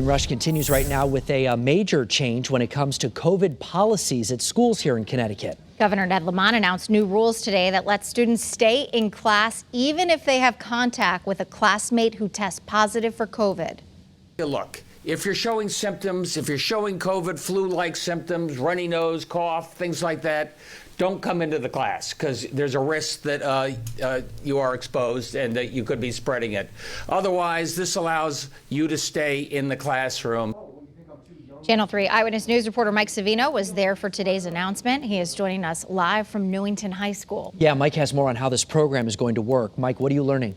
Rush continues right now with a major change when it comes to COVID policies at schools here in Connecticut. Governor Ned Lamont announced new rules today that let students stay in class even if they have contact with a classmate who tests positive for COVID. Look, if you're showing symptoms, if you're showing COVID flu-like symptoms, runny nose, cough, things like that, don't come into the class because there's a risk that you are exposed and that you could be spreading it. Otherwise, this allows you to stay in the classroom. Channel 3 Eyewitness News reporter Mike Savino was there for today's announcement. He is joining us live from Newington High School. Yeah, Mike has more on how this program is going to work. Mike, what are you learning?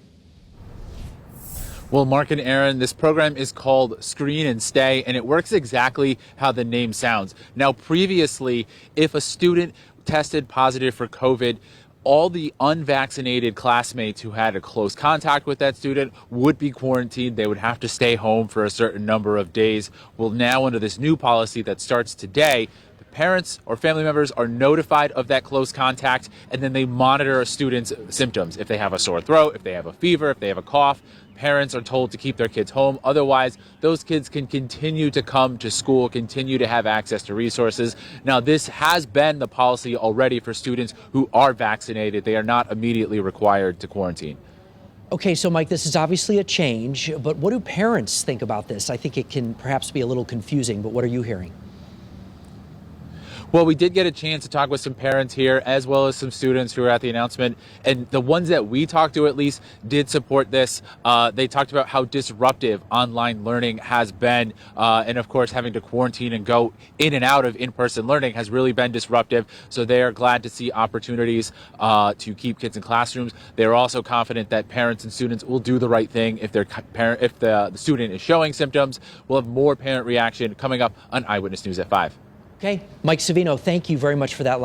Well, Mark and Aaron, this program is called Screen and Stay, and it works exactly how the name sounds. Now, previously, if a student tested positive for COVID, all the unvaccinated classmates who had a close contact with that student would be quarantined. They would have to stay home for a certain number of days. Well, now under this new policy that starts today, the parents or family members are notified of that close contact, and then they monitor a student's symptoms. If they have a sore throat, if they have a fever, if they have a cough, parents are told to keep their kids home. Otherwise, those kids can continue to come to school, continue to have access to resources. Now, this has been the policy already for students who are vaccinated. They are not immediately required to quarantine. Okay, so Mike, this is obviously a change, but what do parents think about this? I think it can perhaps be a little confusing, but what are you hearing? Well, we did get a chance to talk with some parents here as well as some students who were at the announcement. And the ones that we talked to at least did support this. They talked about how disruptive online learning has been. And of course, having to quarantine and go in and out of in-person learning has really been disruptive. So they are glad to see opportunities to keep kids in classrooms. They are also confident that parents and students will do the right thing if the student is showing symptoms. We'll have more parent reaction coming up on Eyewitness News at 5. Okay, Mike Savino, thank you very much for that.